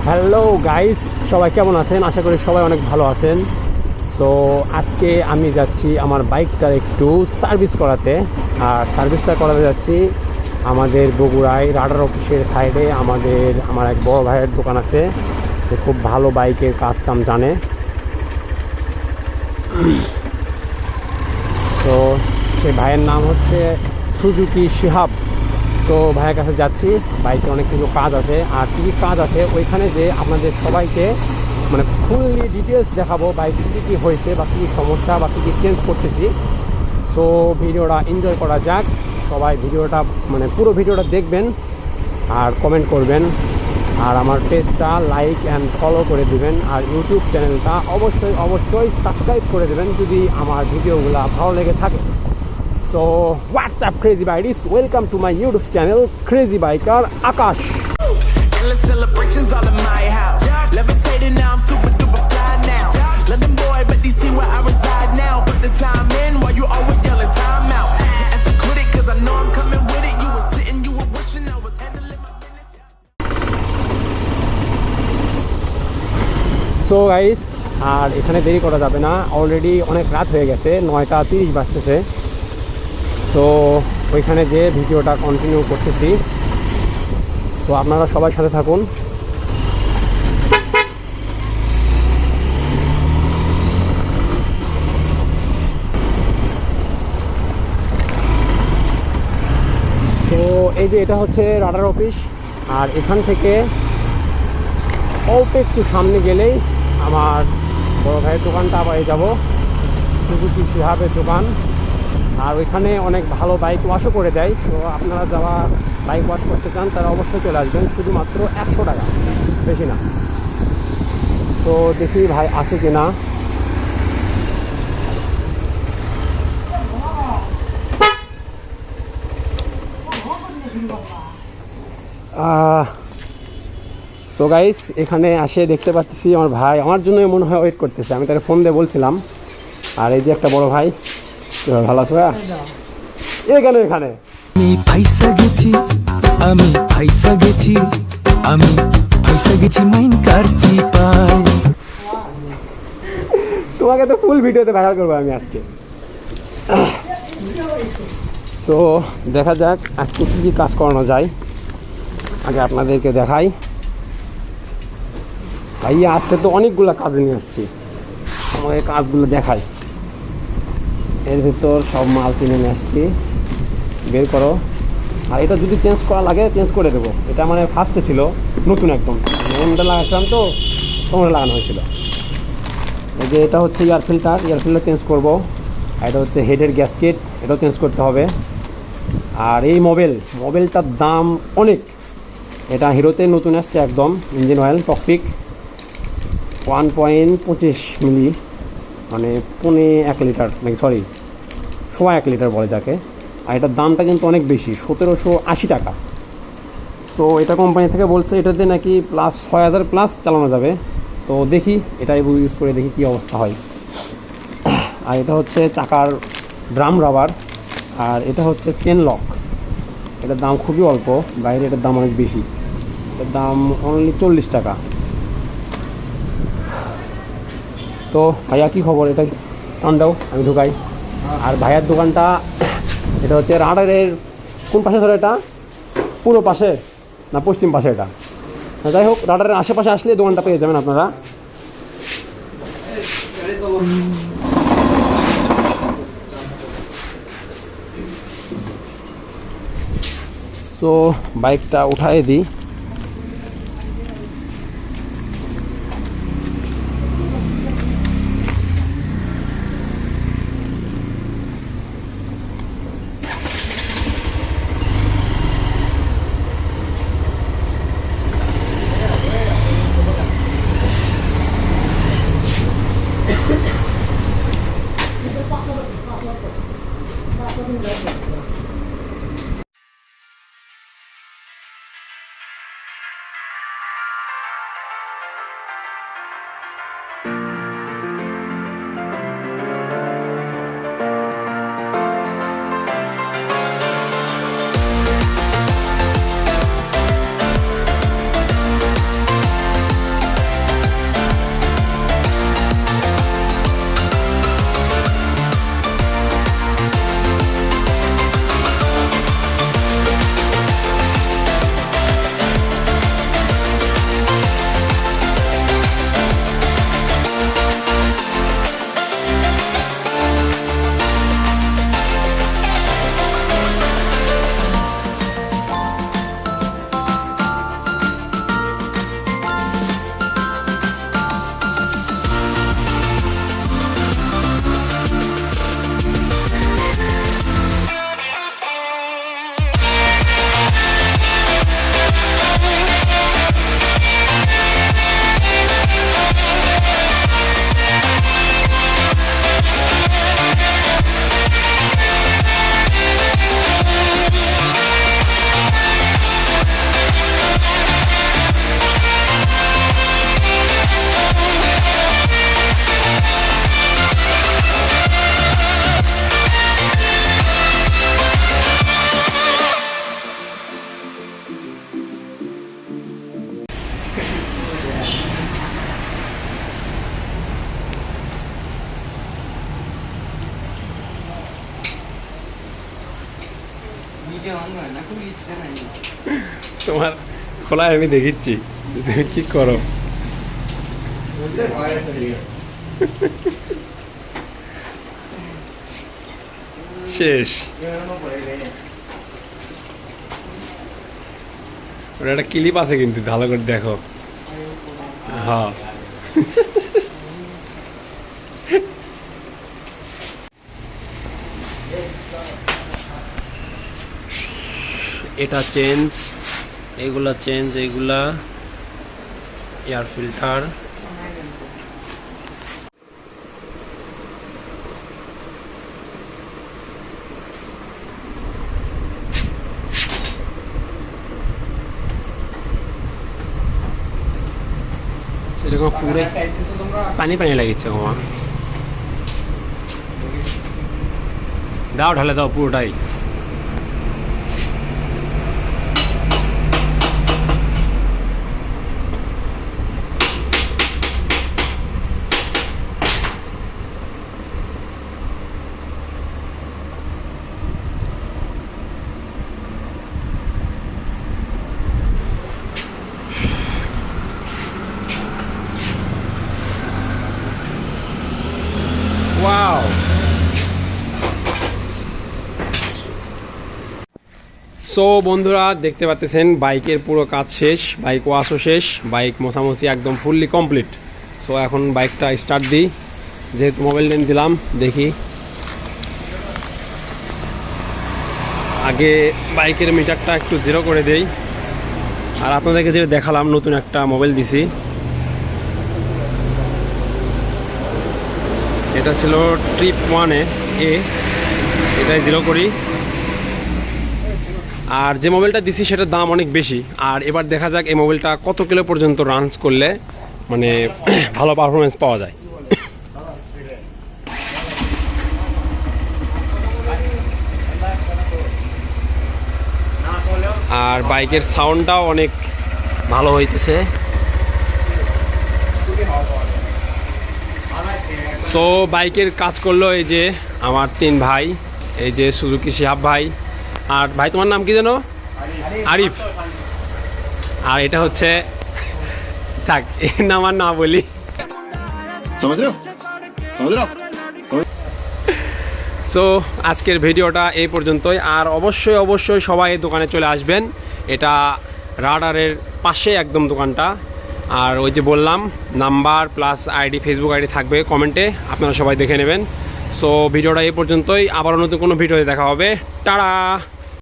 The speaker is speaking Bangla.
হ্যালো গাইস, সবাই কেমন আছেন? আশা করি সবাই অনেক ভালো আছেন। তো আজকে আমি যাচ্ছি আমার বাইকটার একটু সার্ভিস করাতে। আর সার্ভিসটা করাতে যাচ্ছি আমাদের বগুড়ায় রাডার অফিসের সাইডে। আমার এক বড় ভাইয়ের দোকান আছে, সে খুব ভালো বাইকের কাজ কাম জানে। তো সেই ভাইয়ের নাম হচ্ছে সুজুকি শিহাব। তো ভাইয়ের কাছে যাচ্ছি, বাইকে অনেক কিছু কাজ আছে। আর কী কী কাজ আছে ওইখানে যে আপনাদের সবাইকে মানে ফুললি ডিটেলস দেখাবো, বাইক কী কী হয়েছে বা কী সমস্যা বা কী কী চেঞ্জ করতেছি। তো ভিডিওটা এনজয় করা যাক। সবাই ভিডিওটা মানে পুরো ভিডিওটা দেখবেন আর কমেন্ট করবেন। আর আমার পেজটা লাইক অ্যান্ড ফলো করে দেবেন। আর ইউটিউব চ্যানেলটা অবশ্যই সাবস্ক্রাইব করে দেবেন যদি আমার ভিডিওগুলো ভালো লেগে থাকে। So what's up crazy bikers, welcome to my YouTube channel Crazy Biker Akash. Endless celebrations all in my house. Levitating now, I'm super duper fly now. London boy, but they see where I reside now. Put the time in while you always yelling time out. And for quit it, cause I know I'm coming with it. You were sitting, you were wishing I was handling my business. So guys, আর এখানে দেরি করা যাবে না, অলরেডি অনেক রাত হয়ে গেছে, 9টা 30 বাজতেছে। তো ওইখানে যে ভিডিওটা কন্টিনিউ করতেছি, তো আপনারা সবাই সাথে থাকুন। তো এই যে এটা হচ্ছে রাডার অফিস। আর এখান থেকে অল্প একটু সামনে গেলেই আমার বড় ভাইয়ের দোকানটা আবার যাব, সুজুকি শিহাবের দোকান। আর ওইখানে অনেক ভালো বাইক ওয়াশও করে দেয়। তো আপনারা যারা বাইক ওয়াশ করতে চান তারা অবশ্যই চলে আসবেন, শুধুমাত্র 100 টাকা, বেশি না। তো দেখি ভাই আছে কি না। সো গাইস, এখানে আসে দেখতে পাচ্ছি আমার ভাই আমার জন্যই মনে হয় ওয়েট করতেছে। আমি তাকে ফোন দিয়ে বলছিলাম। আর এই যে একটা বড় ভাই, ভালো আছো ভাইয়া? এখানে এখানে আমি ফাইসা গেছি, আমি ফাইসা গেছি, আমি ফাইসা গেছি মাইন কারচি পাই। তোমাকে তো ফুল ভিডিওতে ভাইরাল করবো আমি আজকে। তো দেখা যাক আজকে কী কী কাজ করানো যায়। আগে আপনাদেরকে দেখাই। ভাইয়া আজকে তো অনেকগুলো কাজ নিয়ে আসছি, আমাকে কাজগুলো দেখাই। এর ভিতর সব মাল কিনে নিয়ে আসছি, বের করো। আর এটা যদি চেঞ্জ করা লাগে চেঞ্জ করে দেবো। এটা মানে ফার্স্টে ছিল, নতুন একদম এমনটা লাগাচ্ছিলাম, তো তোমরা লাগানো হয়েছিল। এই যে এটা হচ্ছে এয়ার ফিল্টার চেঞ্জ করবো। আর এটা হচ্ছে হেডের গ্যাসকেট, এটাও চেঞ্জ করতে হবে। আর এই মোবাইলটার দাম অনেক। এটা হিরোতে নতুন আসছে একদম, ইঞ্জিন অয়েল টক্সিক 1.25 মিলি, মানে 1 লিটার, নাকি সরি 1 লিটার বলে যাকে। আর এটার দামটা কিন্তু অনেক বেশি, 1780 টাকা। তো এটা কোম্পানি থেকে বলছে এটাতে নাকি প্লাস 6000 প্লাস চালানো যাবে। তো দেখি এটাই ইউজ করে দেখি কী অবস্থা হয়। আর এটা হচ্ছে চাকার ড্রাম রাবার। আর এটা হচ্ছে চেন লক। এটার দাম খুবই অল্প, বাইরে এটার দাম অনেক বেশি। এটার দাম অনলি 40 টাকা। তো ভাইয়া কী খবর? এটা টান দাও, আমি ঢুকাই। আর ভাইয়ার দোকানটা এটা হচ্ছে রাডারের কোন পাশে ধরে? এটা পুরো পাশে না পশ্চিম পাশে? এটা যাই হোক, রাডারের আশেপাশে আসলে দোকানটা পেয়ে যাবেন আপনারা। তো বাইকটা উঠাই দিই। তোমার খোলায় আমি দেখিচ্ছি তুমি কি করো। শেষ। ওটা একটা ক্লিপ আছে কিন্তু ভালো করে দেখো। হ্যাঁ এটা চেঞ্জ, এগুলা চেঞ্জ, এগুলা এয়ার ফিল্টার। সেরকম পুরো পানি পানি লাগিচ্ছে মামা। দাও ঢালে দাও পুরোটাই। ওয়াও, সো বন্ধুরা দেখতে পাচ্ছেন বাইকের পুরো কাজ শেষ, বাইক ওয়াশও শেষ, বাইক মোছামুছি একদম ফুললি কমপ্লিট। সো এখন বাইকটা স্টার্ট দিই, যেহেতু মোবাইল লেন দিলাম দেখি। আগে বাইকের মিটারটা একটু জিরো করে দেই। আর আপনাদেরকে যেটা দেখালাম নতুন একটা মোবাইল দিছি, এটা ছিল ট্রিপ 1 এ, এটাই জিরো করি। আর যে মোবাইলটা দিছি সেটার দাম অনেক বেশি। আর এবার দেখা যাক এই মোবাইলটা কত কিলো পর্যন্ত রানস করলে মানে ভালো পারফরমেন্স পাওয়া যায়। আর বাইকের সাউন্ডটাও অনেক ভালো হইতেছে। সো বাইকের কাজ করলো এই যে আমার 3 ভাই, এই যে সুজুকি শিহাব ভাই, আর ভাই তোমার নাম কি জানো? আরিফ। আর এটা হচ্ছে, থাক এর নাম আর না বলি। সো আজকের ভিডিওটা এই পর্যন্তই। আর অবশ্যই অবশ্যই সবাই এই দোকানে চলে আসবেন, এটা রাডারের পাশে একদম দোকানটা। আর ওই যে বললাম number plus ID, Facebook ID থাকবে কমেন্টে, আপনারা সবাই দেখে নেবেন। সো ভিডিওটা এই পর্যন্তই, আবার নতুন কোনো ভিডিওতে দেখা হবে। টাটা।